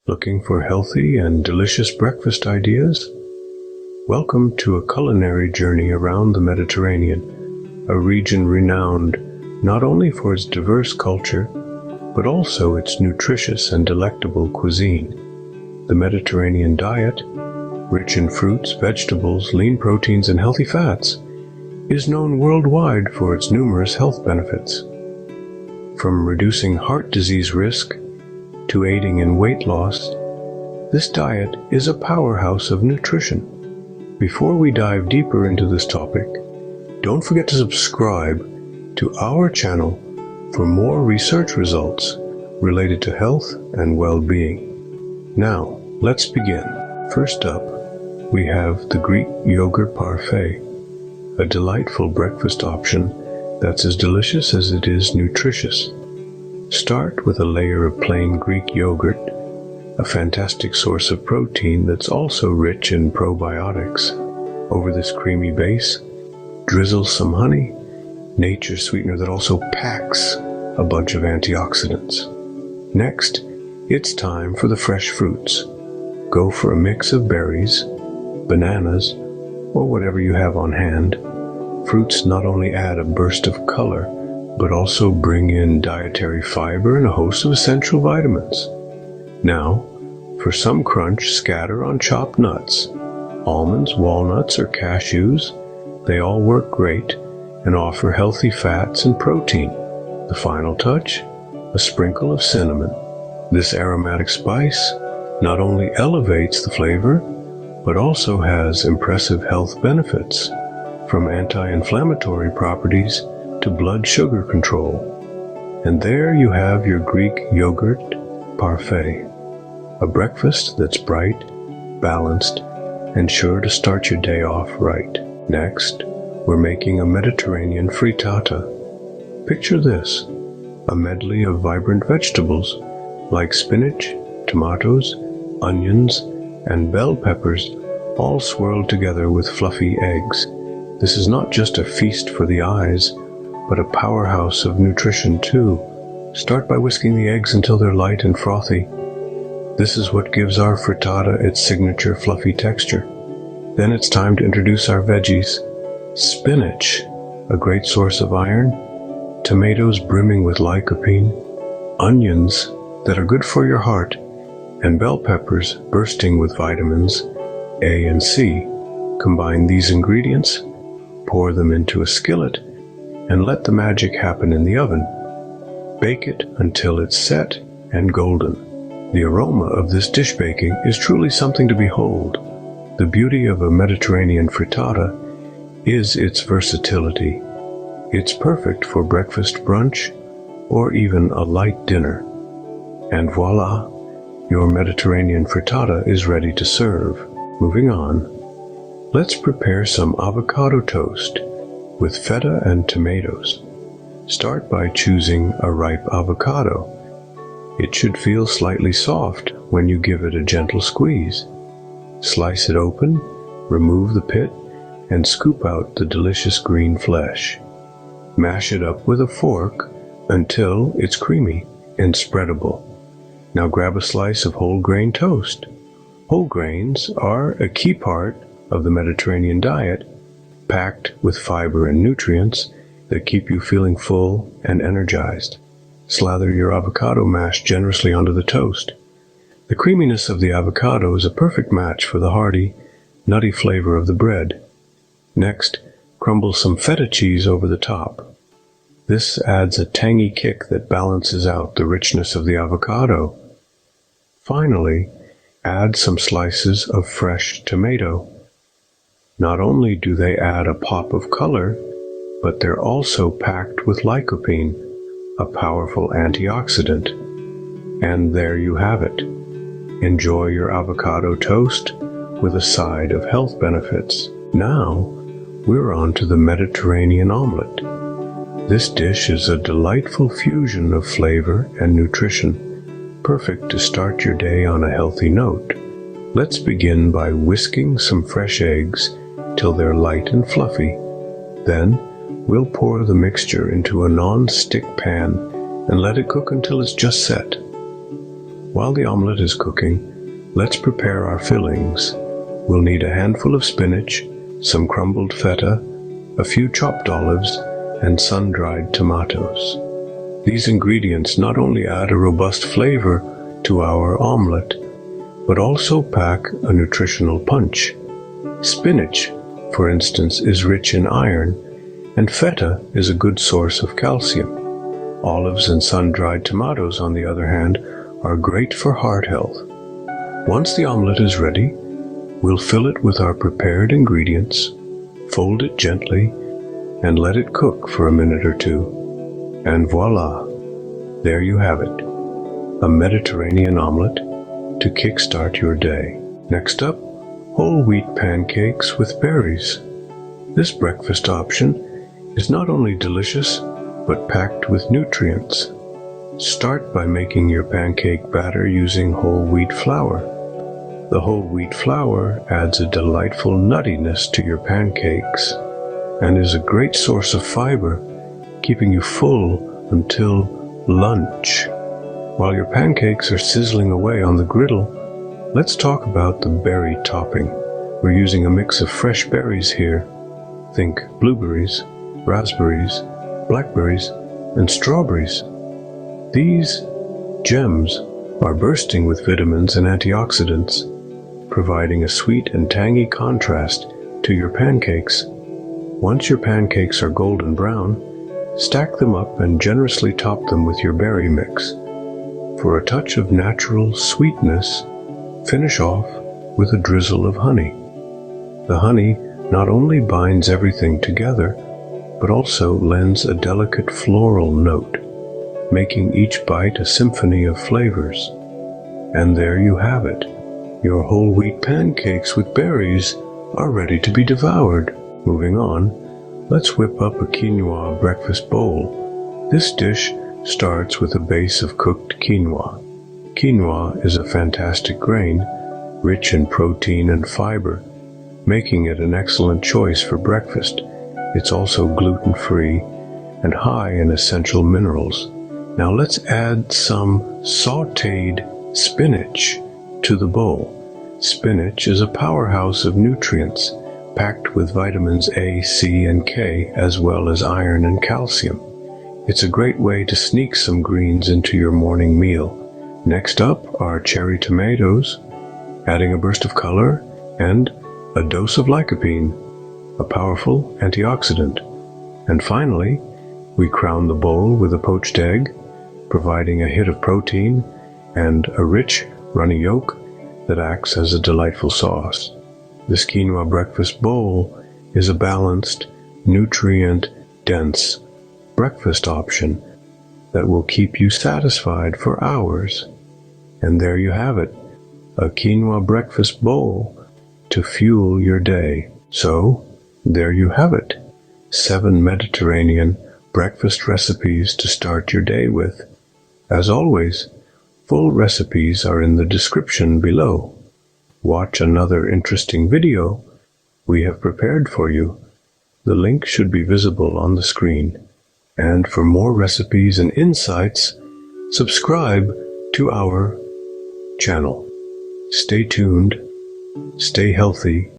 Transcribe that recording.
Looking for healthy and delicious breakfast ideas? Welcome to a culinary journey around the Mediterranean, a region renowned not only for its diverse culture, but also its nutritious and delectable cuisine. The Mediterranean diet, rich in fruits, vegetables, lean proteins, and healthy fats, is known worldwide for its numerous health benefits. From reducing heart disease risk to aiding in weight loss, this diet is a powerhouse of nutrition. Before we dive deeper into this topic, don't forget to subscribe to our channel for more research results related to health and well-being. Now, let's begin. First up, we have the Greek yogurt parfait, a delightful breakfast option that's as delicious as it is nutritious. Start with a layer of plain Greek yogurt, a fantastic source of protein that's also rich in probiotics. Over this creamy base, drizzle some honey, nature's sweetener that also packs a bunch of antioxidants. Next, it's time for the fresh fruits. Go for a mix of berries, bananas, or whatever you have on hand. Fruits not only add a burst of color, but also bring in dietary fiber and a host of essential vitamins. Now, for some crunch, scatter on chopped nuts. Almonds, walnuts, or cashews, they all work great and offer healthy fats and protein. The final touch, a sprinkle of cinnamon. This aromatic spice not only elevates the flavor, but also has impressive health benefits, from anti-inflammatory properties to blood sugar control. And there you have your Greek yogurt parfait, a breakfast that's bright, balanced, and sure to start your day off right. Next, we're making a Mediterranean frittata. Picture this, a medley of vibrant vegetables like spinach, tomatoes, onions, and bell peppers, all swirled together with fluffy eggs. This is not just a feast for the eyes, but a powerhouse of nutrition too. Start by whisking the eggs until they're light and frothy. This is what gives our frittata its signature fluffy texture. Then it's time to introduce our veggies. Spinach, a great source of iron, tomatoes brimming with lycopene, onions that are good for your heart, and bell peppers bursting with vitamins A and C. Combine these ingredients, pour them into a skillet, and let the magic happen in the oven. Bake it until it's set and golden. The aroma of this dish baking is truly something to behold. The beauty of a Mediterranean frittata is its versatility. It's perfect for breakfast, brunch, or even a light dinner. And voila, your Mediterranean frittata is ready to serve. Moving on, let's prepare some avocado toast with feta and tomatoes. Start by choosing a ripe avocado. It should feel slightly soft when you give it a gentle squeeze. Slice it open, remove the pit, and scoop out the delicious green flesh. Mash it up with a fork until it's creamy and spreadable. Now grab a slice of whole grain toast. Whole grains are a key part of the Mediterranean diet, packed with fiber and nutrients that keep you feeling full and energized. Slather your avocado mash generously onto the toast. The creaminess of the avocado is a perfect match for the hearty, nutty flavor of the bread. Next, crumble some feta cheese over the top. This adds a tangy kick that balances out the richness of the avocado. Finally, add some slices of fresh tomato. Not only do they add a pop of color, but they're also packed with lycopene, a powerful antioxidant. And there you have it. Enjoy your avocado toast with a side of health benefits. Now, we're on to the Mediterranean omelet. This dish is a delightful fusion of flavor and nutrition, perfect to start your day on a healthy note. Let's begin by whisking some fresh eggs till they're light and fluffy. Then, we'll pour the mixture into a non-stick pan and let it cook until it's just set. While the omelette is cooking, let's prepare our fillings. We'll need a handful of spinach, some crumbled feta, a few chopped olives, and sun-dried tomatoes. These ingredients not only add a robust flavor to our omelette, but also pack a nutritional punch. Spinach, for instance, is rich in iron, and feta is a good source of calcium. Olives and sun-dried tomatoes, on the other hand, are great for heart health. Once the omelette is ready, we'll fill it with our prepared ingredients, fold it gently, and let it cook for a minute or two. And voila! There you have it, a Mediterranean omelette to kickstart your day. Next up, whole wheat pancakes with berries. This breakfast option is not only delicious, but packed with nutrients. Start by making your pancake batter using whole wheat flour. The whole wheat flour adds a delightful nuttiness to your pancakes and is a great source of fiber, keeping you full until lunch. While your pancakes are sizzling away on the griddle, let's talk about the berry topping. We're using a mix of fresh berries here. Think blueberries, raspberries, blackberries, and strawberries. These gems are bursting with vitamins and antioxidants, providing a sweet and tangy contrast to your pancakes. Once your pancakes are golden brown, stack them up and generously top them with your berry mix. For a touch of natural sweetness, finish off with a drizzle of honey. The honey not only binds everything together, but also lends a delicate floral note, making each bite a symphony of flavors. And there you have it. Your whole wheat pancakes with berries are ready to be devoured. Moving on, let's whip up a quinoa breakfast bowl. This dish starts with a base of cooked quinoa. Quinoa is a fantastic grain, rich in protein and fiber, making it an excellent choice for breakfast. It's also gluten-free and high in essential minerals. Now let's add some sautéed spinach to the bowl. Spinach is a powerhouse of nutrients, packed with vitamins A, C, and K, as well as iron and calcium. It's a great way to sneak some greens into your morning meal. Next up are cherry tomatoes, adding a burst of color and a dose of lycopene, a powerful antioxidant. And finally, we crown the bowl with a poached egg, providing a hit of protein and a rich, runny yolk that acts as a delightful sauce. This quinoa breakfast bowl is a balanced, nutrient-dense breakfast option that will keep you satisfied for hours. And there you have it, a quinoa breakfast bowl to fuel your day. So, there you have it, 7 Mediterranean breakfast recipes to start your day with. As always, full recipes are in the description below. Watch another interesting video we have prepared for you. The link should be visible on the screen. And for more recipes and insights, subscribe to our channel. Stay tuned, stay healthy,